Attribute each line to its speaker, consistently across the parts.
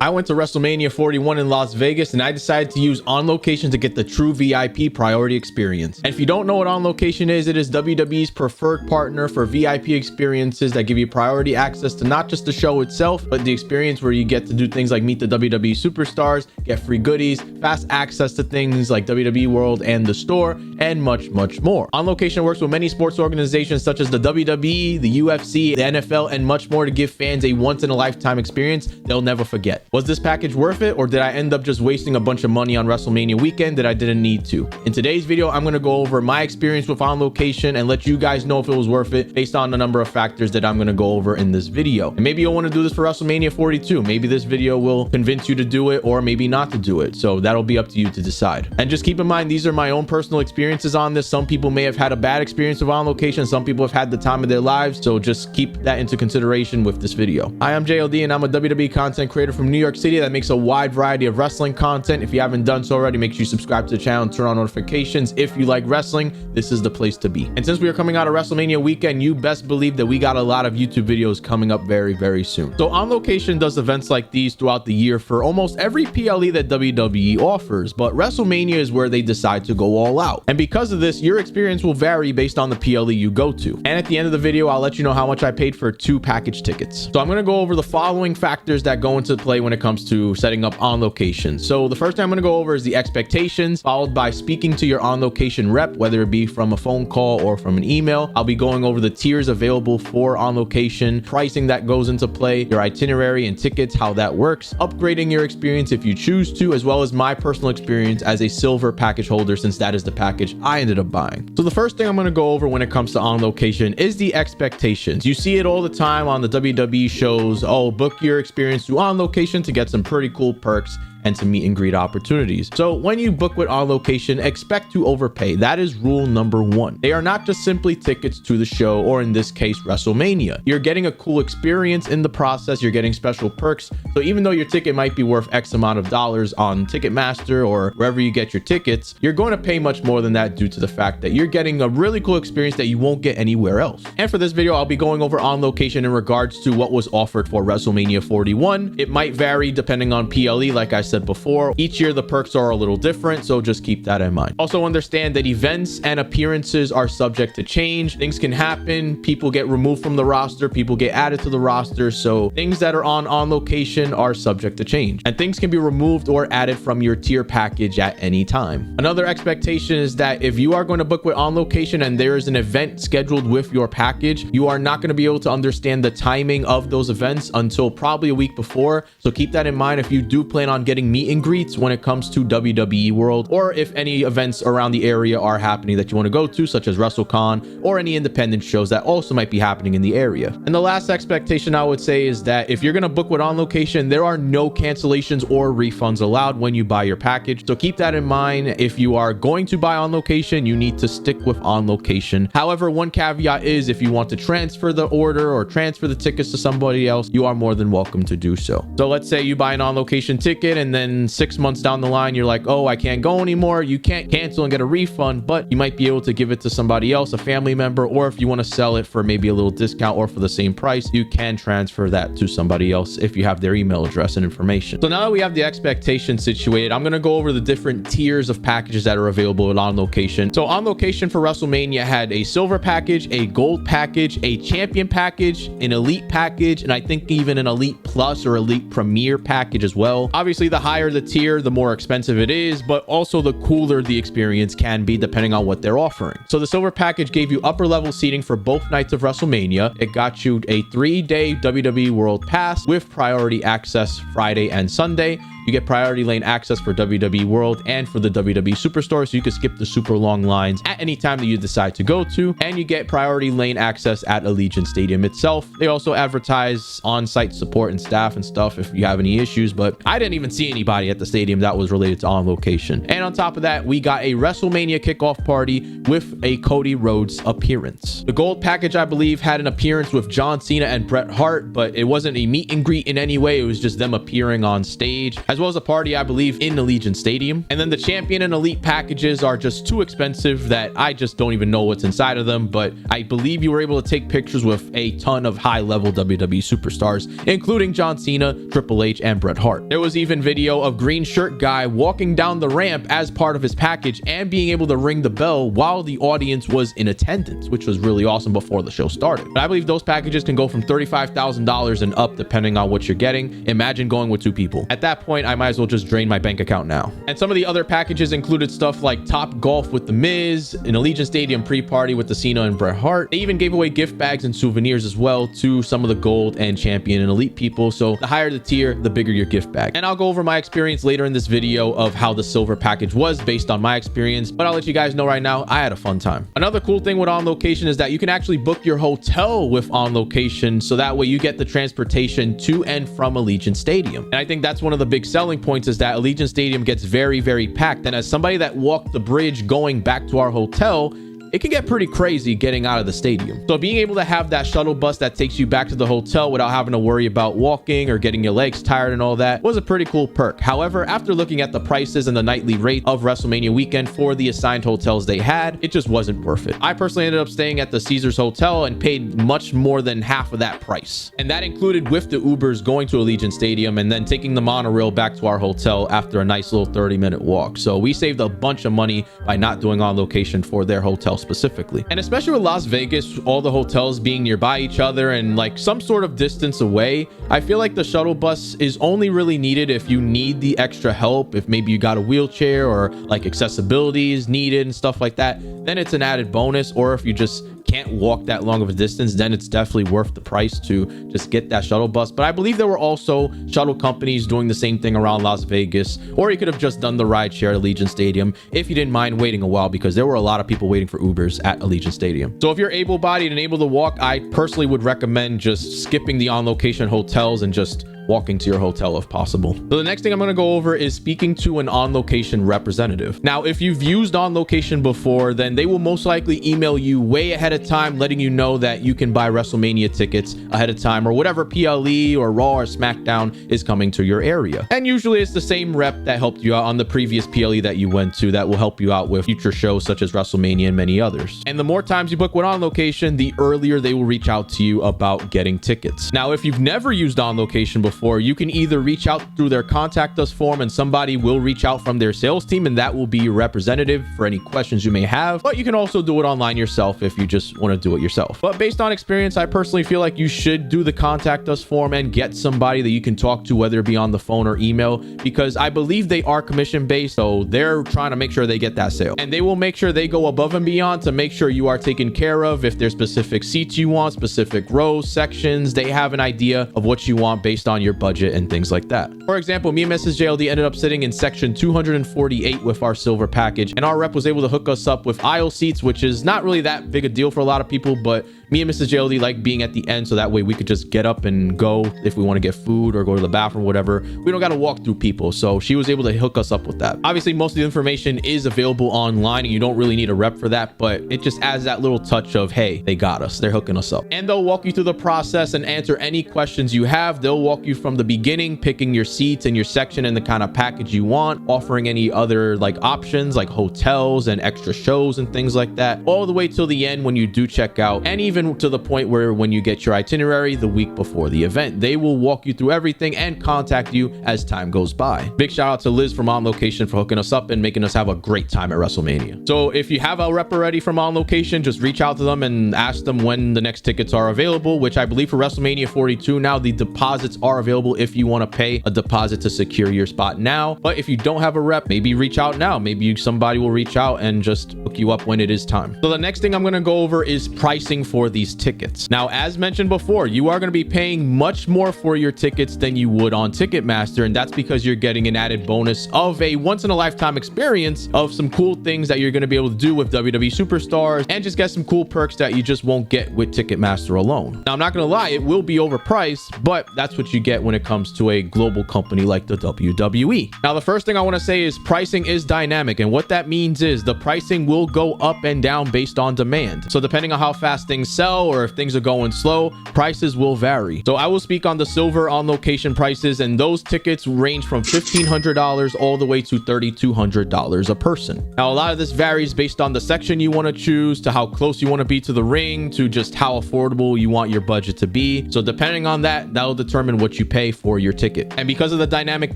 Speaker 1: I went to WrestleMania 41 in Las Vegas and I decided to use On Location to get the true VIP priority experience. And if you don't know what On Location is, it is WWE's preferred partner for VIP experiences that give you priority access to not just the show itself, but the experience where you get to do things like meet the WWE superstars, get free goodies, fast access to things like WWE World and the store, and much, much more. On Location works with many sports organizations such as the WWE, the UFC, the NFL, and much more to give fans a once-in-a-lifetime experience they'll never forget. Was this package worth it, or did I end up just wasting a bunch of money on WrestleMania weekend that I didn't need to? In today's video, I'm going to go over my experience with On Location and let you guys know if it was worth it based on the number of factors that I'm going to go over in this video. And maybe you'll want to do this for WrestleMania 42. Maybe this video will convince you to do it or maybe not to do it. So that'll be up to you to decide. And just keep in mind, these are my own personal experiences on this. Some people may have had a bad experience with On Location. Some people have had the time of their lives. So just keep that into consideration with this video. Hi, I'm JLD and I'm a WWE content creator from New York City that makes a wide variety of wrestling content. If you haven't done so already, make sure you subscribe to the channel and turn on notifications. If you like wrestling, this is the place to be. And since we are coming out of WrestleMania weekend, you best believe that we got a lot of YouTube videos coming up very, very soon. So On Location does events like these throughout the year for almost every PLE that WWE offers, but WrestleMania is where they decide to go all out. And because of this, your experience will vary based on the PLE you go to. And at the end of the video, I'll let you know how much I paid for 2 package tickets. So I'm going to go over the following factors that go into play when it comes to setting up On Location. So the first thing I'm going to go over is the expectations, followed by speaking to your On Location rep, whether it be from a phone call or from an email. I'll be going over the tiers available for On Location, pricing that goes into play, your itinerary and tickets, how that works, upgrading your experience if you choose to, as well as my personal experience as a silver package holder, since that is the package I ended up buying. So the first thing I'm going to go over when it comes to On Location is the expectations. You see it all the time on the WWE shows. Oh, book your experience through On Location to get some pretty cool perks and to meet and greet opportunities. So when you book with On Location, expect to overpay. That is rule number 1. They are not just simply tickets to the show, or in this case, WrestleMania. You're getting a cool experience in the process. You're getting special perks. So even though your ticket might be worth X amount of dollars on Ticketmaster or wherever you get your tickets, you're going to pay much more than that due to the fact that you're getting a really cool experience that you won't get anywhere else. And for this video, I'll be going over On Location in regards to what was offered for WrestleMania 41. It might vary depending on PLE, like I said before. Each year the perks are a little different, so just keep that in mind. Also understand that events and appearances are subject to change. Things can happen. People get removed from the roster, people get added to the roster, so things that are on Location are subject to change, and things can be removed or added from your tier package at any time. Another expectation is that if you are going to book with On Location and there is an event scheduled with your package, you are not going to be able to understand the timing of those events until probably a week before. So keep that in mind if you do plan on getting meet and greets when it comes to WWE World, or if any events around the area are happening that you want to go to, such as WrestleCon or any independent shows that also might be happening in the area. And the last expectation I would say is that if you're going to book with On Location, there are no cancellations or refunds allowed when you buy your package. So keep that in mind. If you are going to buy On Location, you need to stick with On Location. However, one caveat is if you want to transfer the order or transfer the tickets to somebody else, you are more than welcome to do so. So let's say you buy an On Location ticket and then 6 months down the line, you're like, oh, I can't go anymore. You can't cancel and get a refund, but you might be able to give it to somebody else, a family member, or if you want to sell it for maybe a little discount or for the same price, you can transfer that to somebody else if you have their email address and information. So now that we have the expectations situated, I'm going to go over the different tiers of packages that are available at On Location. So On Location for WrestleMania had a silver package, a gold package, a champion package, an elite package, and I think even an elite plus or elite premier package as well. Obviously, the higher the tier, the more expensive it is, but also the cooler the experience can be depending on what they're offering. So the silver package gave you upper level seating for both nights of WrestleMania. It got you a 3-day WWE World Pass with priority access Friday and Sunday. You get priority lane access for WWE World and for the WWE SuperStore, so you can skip the super long lines at any time that you decide to go to, and you get priority lane access at Allegiant Stadium itself. They also advertise on-site support and staff and stuff if you have any issues, but I didn't even see anybody at the stadium that was related to On Location. And on top of that, we got a WrestleMania kickoff party with a Cody Rhodes appearance. The gold package, I believe, had an appearance with John Cena and Bret Hart, but it wasn't a meet and greet in any way. It was just them appearing on stage, as as well as a party, I believe, in Allegiant Stadium. And then the champion and elite packages are just too expensive that I just don't even know what's inside of them. But I believe you were able to take pictures with a ton of high-level WWE superstars, including John Cena, Triple H, and Bret Hart. There was even video of green shirt guy walking down the ramp as part of his package and being able to ring the bell while the audience was in attendance, which was really awesome before the show started. But I believe those packages can go from $35,000 and up depending on what you're getting. Imagine going with 2 people. At that point, I might as well just drain my bank account now. And some of the other packages included stuff like Top Golf with The Miz, an Allegiant Stadium pre-party with the Cena and Bret Hart. They even gave away gift bags and souvenirs as well to some of the gold and champion and elite people. So the higher the tier, the bigger your gift bag. And I'll go over my experience later in this video of how the silver package was based on my experience, but I'll let you guys know right now, I had a fun time. Another cool thing with On Location is that you can actually book your hotel with On Location, so that way you get the transportation to and from Allegiant Stadium. And I think that's one of the big selling points, is that Allegiant Stadium gets very, very packed. And as somebody that walked the bridge going back to our hotel, it can get pretty crazy getting out of the stadium. So being able to have that shuttle bus that takes you back to the hotel without having to worry about walking or getting your legs tired and all that was a pretty cool perk. However, after looking at the prices and the nightly rate of WrestleMania weekend for the assigned hotels they had, it just wasn't worth it. I personally ended up staying at the Caesars Hotel and paid much more than half of that price. And that included with the Ubers going to Allegiant Stadium and then taking the monorail back to our hotel after a nice little 30-minute walk. So we saved a bunch of money by not doing On Location for their hotel specifically. And especially with Las Vegas, all the hotels being nearby each other and like some sort of distance away, I feel like the shuttle bus is only really needed if you need the extra help. If maybe you got a wheelchair or like accessibility is needed and stuff like that, then it's an added bonus. Or if you just can't walk that long of a distance, then it's definitely worth the price to just get that shuttle bus. But I believe there were also shuttle companies doing the same thing around Las Vegas, or you could have just done the ride share at Allegiant Stadium if you didn't mind waiting a while, because there were a lot of people waiting for Ubers at Allegiant Stadium. So if you're able-bodied and able to walk, I personally would recommend just skipping the On Location hotels and just walking to your hotel if possible. So the next thing I'm going to go over is speaking to an On Location representative. Now, if you've used On Location before, then they will most likely email you way ahead of time, letting you know that you can buy WrestleMania tickets ahead of time, or whatever PLE or Raw or SmackDown is coming to your area. And usually it's the same rep that helped you out on the previous PLE that you went to that will help you out with future shows such as WrestleMania and many others. And the more times you book with On Location, the earlier they will reach out to you about getting tickets. Now, if you've never used On Location before, you can either reach out through their contact us form and somebody will reach out from their sales team, and that will be your representative for any questions you may have. But you can also do it online yourself if you just want to do it yourself. But based on experience, I personally feel like you should do the contact us form and get somebody that you can talk to, whether it be on the phone or email, because I believe they are commission based, so they're trying to make sure they get that sale, and they will make sure they go above and beyond to make sure you are taken care of. If there's specific seats you want, specific rows, sections, they have an idea of what you want based on your budget and things like that. For example, me and Mrs. JLD ended up sitting in section 248 with our silver package, and our rep was able to hook us up with aisle seats, which is not really that big a deal for a lot of people, but me and Mrs. JLD like being at the end, so that way we could just get up and go if we want to get food or go to the bathroom, whatever. We don't got to walk through people. So she was able to hook us up with that. Obviously, most of the information is available online and you don't really need a rep for that, but it just adds that little touch of, hey, they got us. They're hooking us up. And they'll walk you through the process and answer any questions you have. They'll walk you from the beginning, picking your seats and your section and the kind of package you want, offering any other like options like hotels and extra shows and things like that, all the way till the end when you do check out, and even to the point where when you get your itinerary the week before the event, they will walk you through everything and contact you as time goes by. Big shout out to Liz from On Location for hooking us up and making us have a great time at WrestleMania. So if you have a rep already from On Location, just reach out to them and ask them when the next tickets are available, which I believe for WrestleMania 42 now, the deposits are available if you want to pay a deposit to secure your spot now. But if you don't have a rep, maybe reach out now. Maybe somebody will reach out and just hook you up when it is time. So the next thing I'm going to go over is pricing for these tickets. Now, as mentioned before, you are going to be paying much more for your tickets than you would on Ticketmaster, and that's because you're getting an added bonus of a once-in-a-lifetime experience of some cool things that you're going to be able to do with WWE SuperStore, and just get some cool perks that you just won't get with Ticketmaster alone. Now, I'm not going to lie, it will be overpriced, but that's what you get get when it comes to a global company like the WWE. Now, the first thing I want to say is pricing is dynamic, and what that means is the pricing will go up and down based on demand. So depending on how fast things sell or if things are going slow, prices will vary. So I will speak on the silver On Location prices, and those tickets range from $1,500 all the way to $3,200 a person. Now, a lot of this varies based on the section you want to choose, to how close you want to be to the ring, to just how affordable you want your budget to be. So depending on that, that'll determine what you pay for your ticket. And because of the dynamic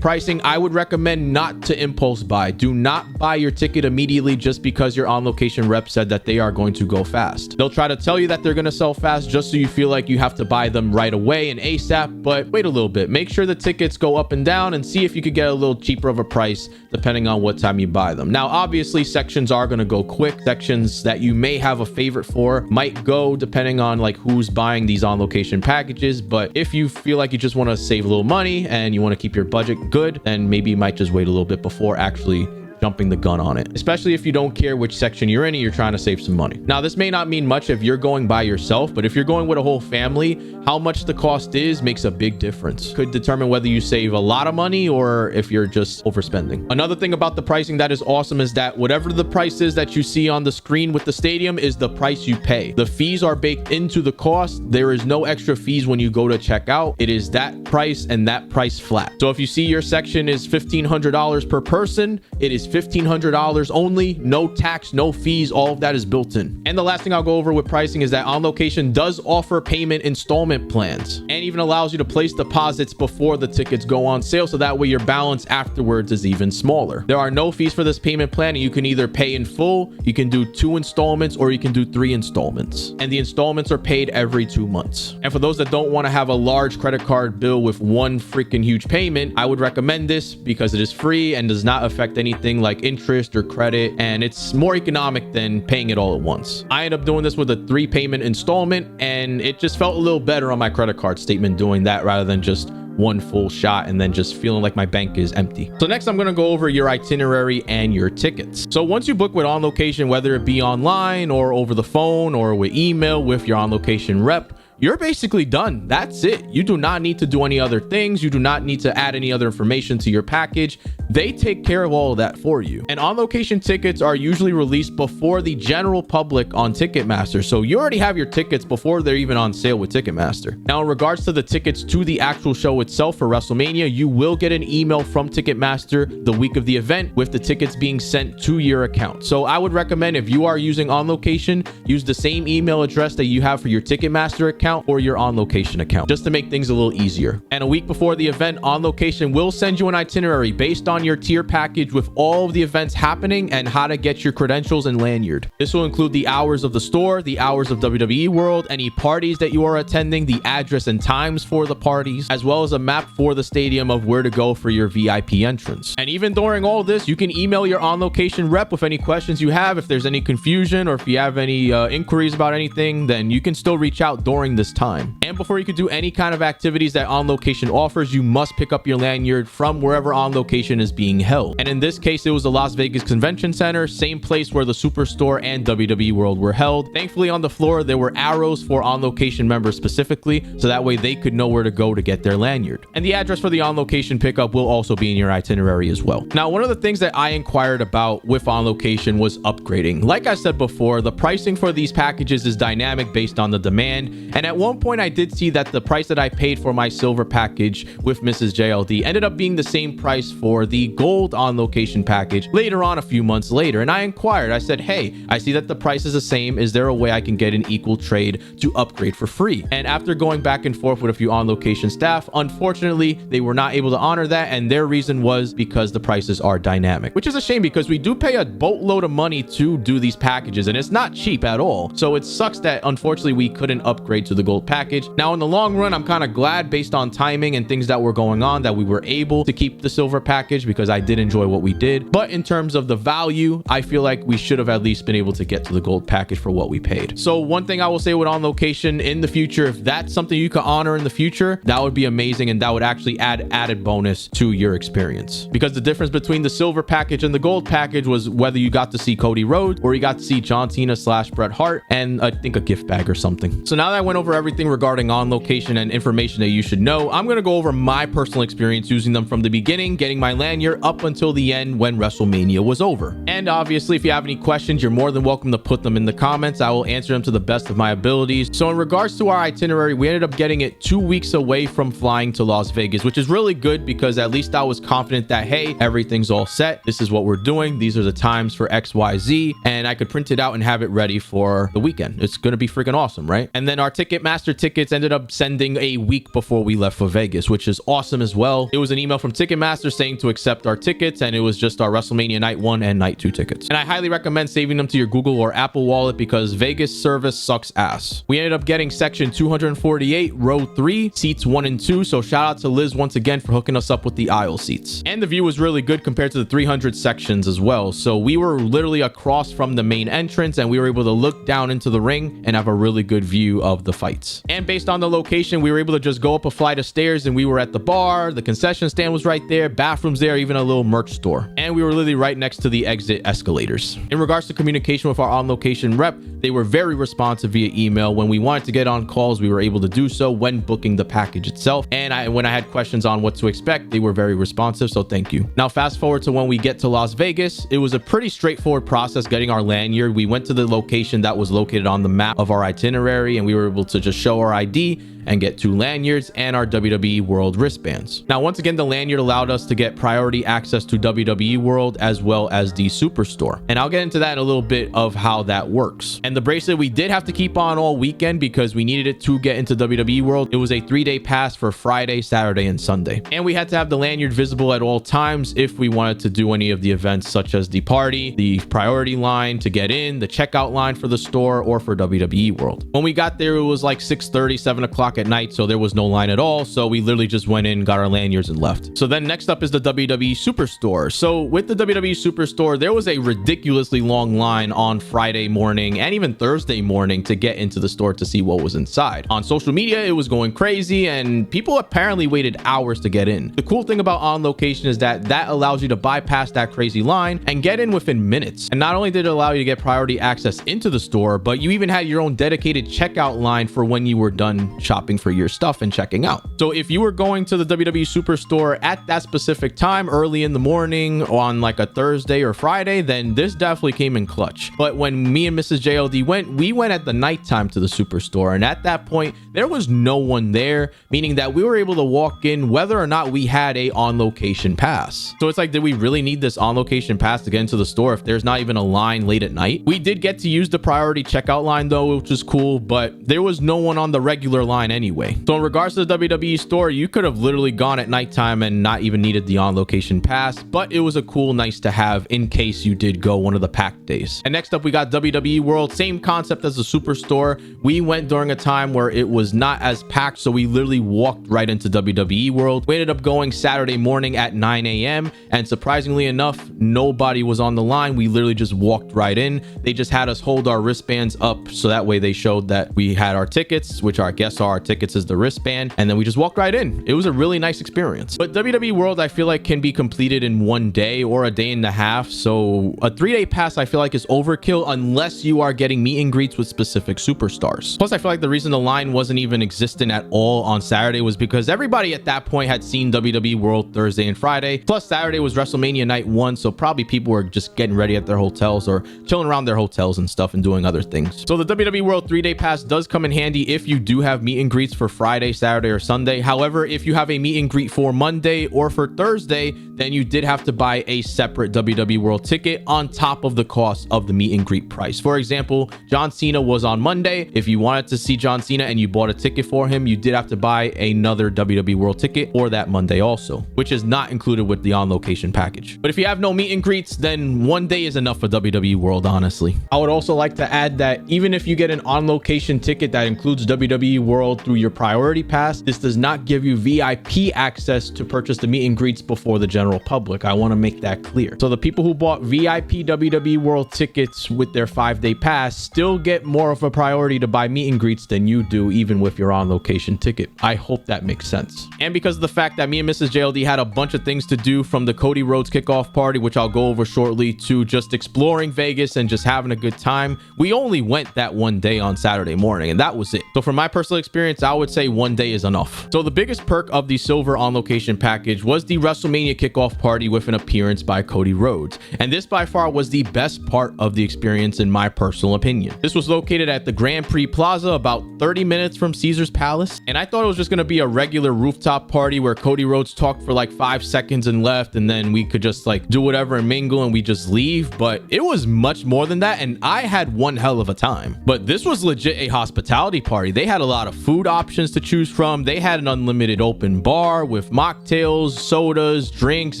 Speaker 1: pricing, I would recommend not to impulse buy. Do not buy your ticket immediately just because your On Location rep said that they are going to go fast. They'll try to tell you that they're going to sell fast just so you feel like you have to buy them right away and ASAP, but wait a little bit. Make sure the tickets go up and down and see if you could get a little cheaper of a price depending on what time you buy them. Now, obviously, sections are going to go quick. Sections that you may have a favorite for might go depending on like who's buying these On Location packages, but if you feel like you just want to save a little money and you want to keep your budget good, then maybe you might just wait a little bit before actually jumping the gun on it, especially if you don't care which section you're in and you're trying to save some money. Now, this may not mean much if you're going by yourself, but if you're going with a whole family, how much the cost is makes a big difference. Could determine whether you save a lot of money or if you're just overspending. Another thing about the pricing that is awesome is that whatever the price is that you see on the screen with the stadium is the price you pay. The fees are baked into the cost. There is no extra fees when you go to check out. It is that price and that price flat. So if you see your section is $1,500 per person, it is $1,500 only, no tax, no fees, all of that is built in. And the last thing I'll go over with pricing is that On Location does offer payment installment plans and even allows you to place deposits before the tickets go on sale, so that way your balance afterwards is even smaller. There are no fees for this payment plan, and you can either pay in full, you can do 2 installments, or you can do 3 installments. And the installments are paid every 2 months. And for those that don't want to have a large credit card bill with one freaking huge payment, I would recommend this because it is free and does not affect anything like interest or credit, and it's more economic than paying it all at once. I ended up doing this with a 3 payment installment, and it just felt a little better on my credit card statement doing that rather than just one full shot and then just feeling like my bank is empty. So next, I'm going to go over your itinerary and your tickets. So once you book with On Location, whether it be online or over the phone or with email with your On Location rep, you're basically done. That's it. You do not need to do any other things. You do not need to add any other information to your package. They take care of all of that for you. And On Location tickets are usually released before the general public on Ticketmaster. So you already have your tickets before they're even on sale with Ticketmaster. Now, in regards to the tickets to the actual show itself for WrestleMania, you will get an email from Ticketmaster the week of the event with the tickets being sent to your account. So I would recommend, if you are using On Location, use the same email address that you have for your Ticketmaster account or your On Location account, just to make things a little easier. And a week before the event, On Location will send you an itinerary based on your tier package with all of the events happening and how to get your credentials and lanyard. This will include the hours of the store, the hours of WWE World, any parties that you are attending, the address and times for the parties, as well as a map for the stadium of where to go for your VIP entrance. And even during all this, you can email your On Location rep with any questions you have. If there's any confusion or if you have any inquiries about anything, then you can still reach out during this time. And before you could do any kind of activities that On Location offers, you must pick up your lanyard from wherever On Location is being held. And in this case, it was the Las Vegas Convention Center, same place where the SuperStore and WWE World were held. Thankfully, on the floor, there were arrows for On Location members specifically, so that way they could know where to go to get their lanyard. And the address for the On Location pickup will also be in your itinerary as well. Now, one of the things that I inquired about with On Location was upgrading. Like I said before, the pricing for these packages is dynamic based on the demand. And at one point, I did see that the price that I paid for my silver package with Mrs. JLD ended up being the same price for the gold On Location package later on a few months later. And I inquired, I said, hey, I see that the price is the same. Is there a way I can get an equal trade to upgrade for free? And after going back and forth with a few On Location staff, unfortunately, they were not able to honor that. And their reason was because the prices are dynamic, which is a shame because we do pay a boatload of money to do these packages and it's not cheap at all. So it sucks that unfortunately we couldn't upgrade to the gold package. Now, in the long run, I'm kind of glad based on timing and things that were going on that we were able to keep the silver package because I did enjoy what we did. But in terms of the value, I feel like we should have at least been able to get to the gold package for what we paid. So one thing I will say with On Location in the future, if that's something you could honor in the future, that would be amazing. And that would actually add added bonus to your experience, because the difference between the silver package and the gold package was whether you got to see Cody Rhodes or you got to see John Cena / Bret Hart and I think a gift bag or something. So now that I went over everything regarding regarding On Location and information that you should know. I'm going to go over my personal experience using them from the beginning, getting my lanyard up until the end when WrestleMania was over. And obviously, if you have any questions, you're more than welcome to put them in the comments. I will answer them to the best of my abilities. So in regards to our itinerary, we ended up getting it 2 weeks away from flying to Las Vegas, which is really good because at least I was confident that, hey, everything's all set. This is what we're doing. These are the times for XYZ, and I could print it out and have it ready for the weekend. It's going to be freaking awesome, right? And then our Ticketmaster tickets ended up sending a week before we left for Vegas, which is awesome as well. It was an email from Ticketmaster saying to accept our tickets, and it was just our WrestleMania Night 1 and Night 2 tickets. And I highly recommend saving them to your Google or Apple wallet because Vegas service sucks ass. We ended up getting section 248, row 3, seats 1 and 2, so shout out to Liz once again for hooking us up with the aisle seats. And the view was really good compared to the 300 sections as well. So we were literally across from the main entrance, and we were able to look down into the ring and have a really good view of the fights. And based on the location, we were able to just go up a flight of stairs and we were at the bar, the concession stand was right there, bathrooms there, even a little merch store. And we were literally right next to the exit escalators. In regards to communication with our On Location rep, they were very responsive via email. When we wanted to get on calls, we were able to do so when booking the package itself. And when I had questions on what to expect, they were very responsive, so thank you. Now fast forward to when we get to Las Vegas. It was a pretty straightforward process getting our lanyard. We went to the location that was located on the map of our itinerary, and we were able to just show our ID and get 2 lanyards and our WWE World wristbands. Now, once again, the lanyard allowed us to get priority access to WWE World as well as the SuperStore. And I'll get into that in a little bit of how that works. And the bracelet we did have to keep on all weekend because we needed it to get into WWE World. It was a 3-day pass for Friday, Saturday, and Sunday. And we had to have the lanyard visible at all times if we wanted to do any of the events such as the party, the priority line to get in, the checkout line for the store, or for WWE World. When we got there, it was like 6:30, 7 o'clock at night, so there was no line at all. So we literally just went in, got our lanyards, and left. So then next up is the WWE SuperStore. So with the WWE SuperStore, there was a ridiculously long line on Friday morning and even Thursday morning to get into the store to see what was inside. On social media, it was going crazy, and people apparently waited hours to get in. The cool thing about On Location is that allows you to bypass that crazy line and get in within minutes. And not only did it allow you to get priority access into the store, but you even had your own dedicated checkout line for when you were done shopping for your stuff and checking out. So if you were going to the WWE SuperStore at that specific time, early in the morning on like a Thursday or Friday, then this definitely came in clutch. But when me and Mrs. JLD went, we went at the nighttime to the SuperStore, and at that point there was no one there, meaning that we were able to walk in whether or not we had a On Location pass. So it's like, did we really need this On Location pass to get into the store if there's not even a line late at night? We did get to use the priority checkout line though, which is cool, but there was no one on the regular line anyway. So in regards to the WWE store, you could have literally gone at nighttime and not even needed the On Location pass, but it was a cool, nice to have in case you did go one of the packed days. And next up, we got WWE World. Same concept as the SuperStore. We went during a time where it was not as packed, so we literally walked right into WWE World. We ended up going Saturday morning at 9 a.m. and surprisingly enough, nobody was on the line. We literally just walked right in. They just had us hold our wristbands up so that way they showed that we had our tickets, which I guess are our tickets is the wristband, and then we just walked right in. It was a really nice experience. But WWE World, I feel like, can be completed in 1 day or a day and a half, so a 3-day pass I feel like is overkill unless you are getting meet and greets with specific superstars. Plus, I feel like the reason the line wasn't even existent at all on Saturday was because everybody at that point had seen WWE World Thursday and Friday. Plus, Saturday was WrestleMania Night 1, so probably people were just getting ready at their hotels or chilling around their hotels and stuff and doing other things. So the WWE World 3-day pass does come in handy if you do have meet and greets for Friday, Saturday, or Sunday. However, if you have a meet and greet for Monday or for Thursday, then you did have to buy a separate WWE World ticket on top of the cost of the meet and greet price. For example, John Cena was on Monday. If you wanted to see John Cena and you bought a ticket for him, you did have to buy another WWE World ticket for that Monday also, which is not included with the On Location package. But if you have no meet and greets, then 1 day is enough for WWE World, honestly. I would also like to add that even if you get an On Location ticket that includes WWE World through your priority pass, this does not give you VIP access to purchase the meet and greets before the general general public. I want to make that clear. So the people who bought VIP WWE World tickets with their 5-day pass still get more of a priority to buy meet and greets than you do, even with your On Location ticket. I hope that makes sense. And because of the fact that me and Mrs. JLD had a bunch of things to do, from the Cody Rhodes kickoff party, which I'll go over shortly, to just exploring Vegas and just having a good time, we only went that one day on Saturday morning, and that was it. So from my personal experience, I would say one day is enough. So the biggest perk of the silver On Location package was the WrestleMania kickoff party with an appearance by Cody Rhodes. And this by far was the best part of the experience in my personal opinion. This was located at the Grand Prix Plaza, about 30 minutes from Caesar's Palace. And I thought it was just going to be a regular rooftop party where Cody Rhodes talked for like 5 seconds and left, and then we could just like do whatever and mingle and we just leave. But it was much more than that, and I had one hell of a time. But this was legit a hospitality party. They had a lot of food options to choose from. They had an unlimited open bar with mocktails, sodas, drinks,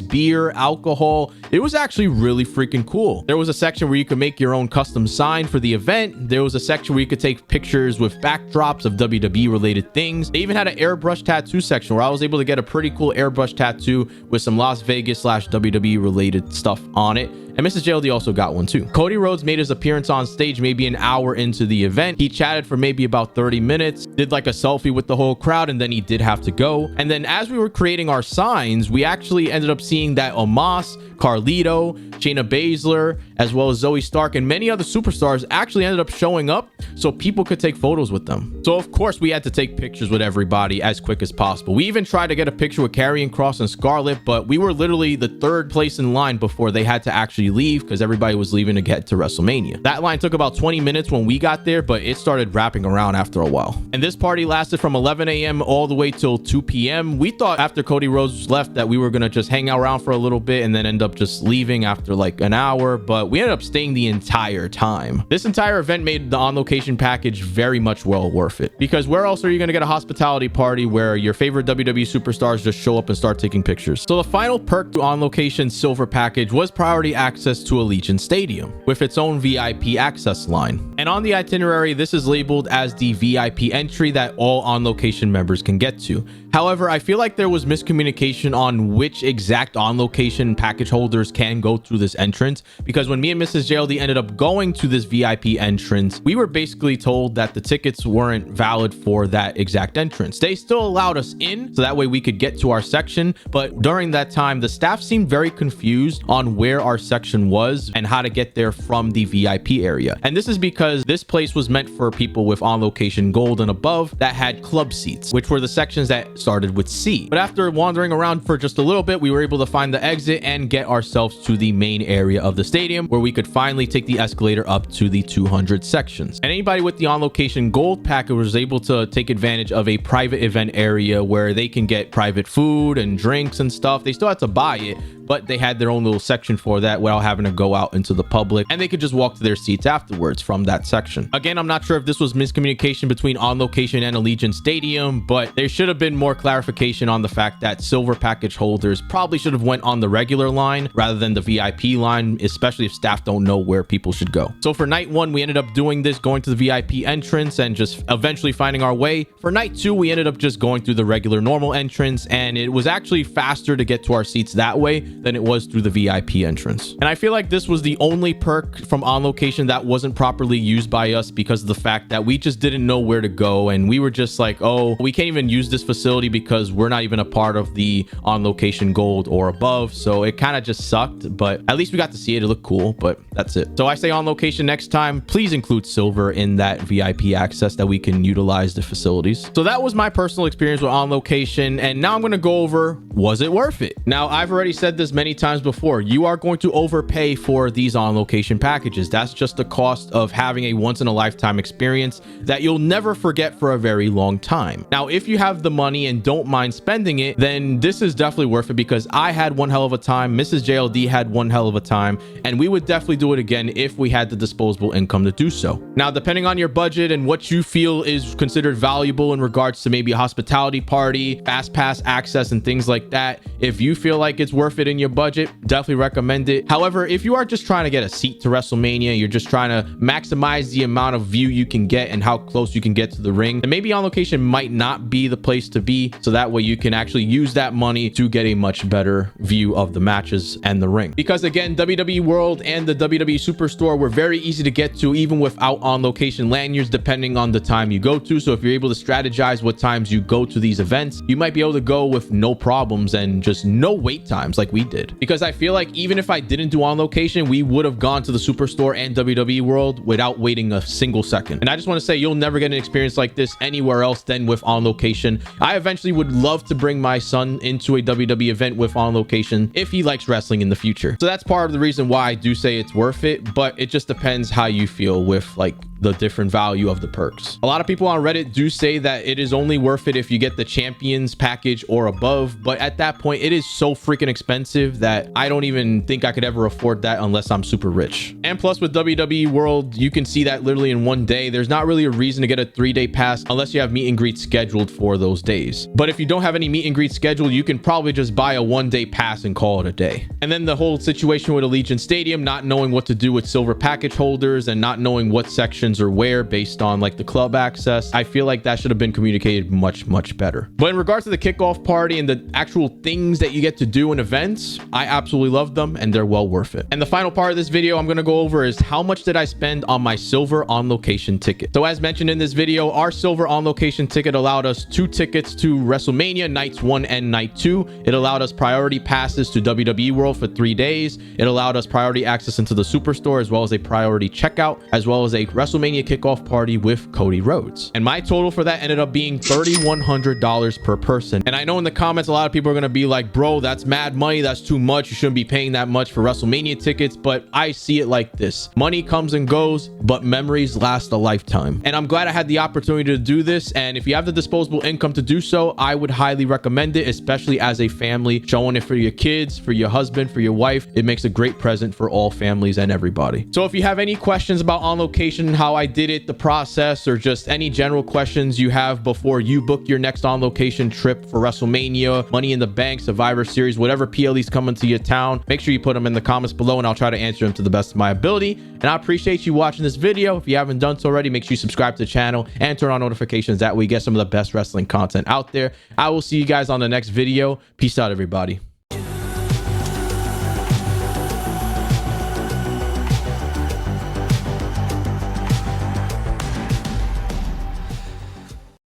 Speaker 1: beer, alcohol. It was actually really freaking cool. There was a section where you could make your own custom sign for the event. There was a section where you could take pictures with backdrops of WWE related things. They even had an airbrush tattoo section where I was able to get a pretty cool airbrush tattoo with some Las Vegas / WWE related stuff on it. And Mrs. JLD also got one too. Cody Rhodes made his appearance on stage maybe an hour into the event. He chatted for maybe about 30 minutes, did like a selfie with the whole crowd, and then he did have to go. And then as we were creating our signs, we actually ended up seeing that Omos, Carlito, Shayna Baszler, as well as Zoe Stark and many other superstars actually ended up showing up so people could take photos with them. So of course we had to take pictures with everybody as quick as possible. We even tried to get a picture with Karrion Kross and Scarlett, but we were literally the 3rd place in line before they had to actually leave because everybody was leaving to get to WrestleMania. That line took about 20 minutes when we got there, but it started wrapping around after a while. And this party lasted from 11 a.m. all the way till 2 p.m. We thought after Cody Rhodes left that we were going to just hang around for a little bit and then end up just leaving after like an hour, but we ended up staying the entire time. This entire event made the On Location package very much well worth it, because where else are you going to get a hospitality party where your favorite WWE superstars just show up and start taking pictures? So the final perk to On Location silver package was priority access to Allegiant Stadium with its own VIP access line. And on the itinerary, this is labeled as the VIP entry that all On Location members can get to. However, I feel like there was miscommunication on which exact On Location package holders can go through this entrance, because when me and Mrs. JLD ended up going to this VIP entrance, we were basically told that the tickets weren't valid for that exact entrance. They still allowed us in so that way we could get to our section, but during that time the staff seemed very confused on where our section was and how to get there from the VIP area. And this is because this place was meant for people with On Location Gold and above that had club seats, which were the sections that started with C. But after wandering around for just a little bit, we were able to find the exit and get ourselves to the main area of the stadium where we could finally take the escalator up to the 200 sections. And anybody with the On Location Gold package was able to take advantage of a private event area where they can get private food and drinks and stuff. They still had to buy it, but they had their own little section for that without having to go out into the public, and they could just walk to their seats afterwards from that section. Again, I'm not sure if this was miscommunication between On Location and Allegiant Stadium, but there should have been more clarification on the fact that silver package holders probably should have went on the regular line rather than the VIP line, especially if staff don't know where people should go. So for night 1, we ended up doing this, going to the VIP entrance and just eventually finding our way. For night 2, we ended up just going through the regular normal entrance, and it was actually faster to get to our seats that way than it was through the VIP entrance. And I feel like this was the only perk from On Location that wasn't properly used by us because of the fact that we just didn't know where to go, and we were just like, oh, we can't even use this facility because we're not even a part of the On Location Gold or above. So it kind of just sucked, but at least we got to see it. It looked cool, but that's it. So I say On Location next time, please include silver in that VIP access that we can utilize the facilities. So that was my personal experience with On Location, and now I'm going to go over, was it worth it? Now, I've already said this many times before, you are going to overpay for these On Location packages. That's just the cost of having a once in a lifetime experience that you'll never forget for a very long time. Now, if you have the money and don't mind spending it, then this is definitely worth it, because I had one hell of a time, Mrs. JLD had one hell of a time, and we would definitely do it again if we had the disposable income to do so. Now, depending on your budget and what you feel is considered valuable in regards to maybe a hospitality party, fast pass access, and things like that, if you feel like it's worth it in within your budget, definitely recommend it. However, if you are just trying to get a seat to WrestleMania, you're just trying to maximize the amount of view you can get and how close you can get to the ring, and maybe On Location might not be the place to be, so that way you can actually use that money to get a much better view of the matches and the ring. Because again, WWE World and the WWE SuperStore were very easy to get to even without On Location lanyards, depending on the time you go to. So if you're able to strategize what times you go to these events, you might be able to go with no problems and just no wait times like we did. Because I feel like even if I didn't do On Location, we would have gone to the SuperStore and WWE World without waiting a single second. And I just want to say, you'll never get an experience like this anywhere else than with On Location. I eventually would love to bring my son into a WWE event with On Location if he likes wrestling in the future. So that's part of the reason why I do say it's worth it, but it just depends how you feel with like the different value of the perks. A lot of people on Reddit do say that it is only worth it if you get the champions package or above, but at that point it is so freaking expensive that I don't even think I could ever afford that unless I'm super rich. And plus with WWE World, you can see that literally in one day. There's not really a reason to get a 3-day pass unless you have meet and greet scheduled for those days. But if you don't have any meet and greet scheduled, you can probably just buy a 1-day pass and call it a day. And then the whole situation with Allegiant Stadium, not knowing what to do with silver package holders and not knowing what sections or where based on like the club access, I feel like that should have been communicated much better. But in regards to the kickoff party and the actual things that you get to do in events, I absolutely love them and they're well worth it. And the final part of this video I'm going to go over is how much did I spend on my silver On Location ticket. So as mentioned in this video, our silver On Location ticket allowed us 2 tickets to WrestleMania nights 1 and night 2. It allowed us priority passes to WWE World for 3 days. It allowed us priority access into the SuperStore, as well as a priority checkout, as well as a WrestleMania kickoff party with Cody Rhodes. And my total for that ended up being $3,100 per person. And I know in the comments a lot of people are going to be like, bro, that's mad money, that's too much, you shouldn't be paying that much for WrestleMania tickets. But I see it like this: money comes and goes, but memories last a lifetime. And I'm glad I had the opportunity to do this, and if you have the disposable income to do so, I would highly recommend it, especially as a family, showing it for your kids, for your husband, for your wife. It makes a great present for all families and everybody. So if you have any questions about On Location, how I did it, the process, or just any general questions you have before you book your next On Location trip for WrestleMania, Money in the Bank, Survivor Series, whatever PLE's coming to your town, make sure you put them in the comments below and I'll try to answer them to the best of my ability. And I appreciate you watching this video. If you haven't done so already, make sure you subscribe to the channel and turn on notifications. That way you get some of the best wrestling content out there. I will see you guys on the next video. Peace out, everybody.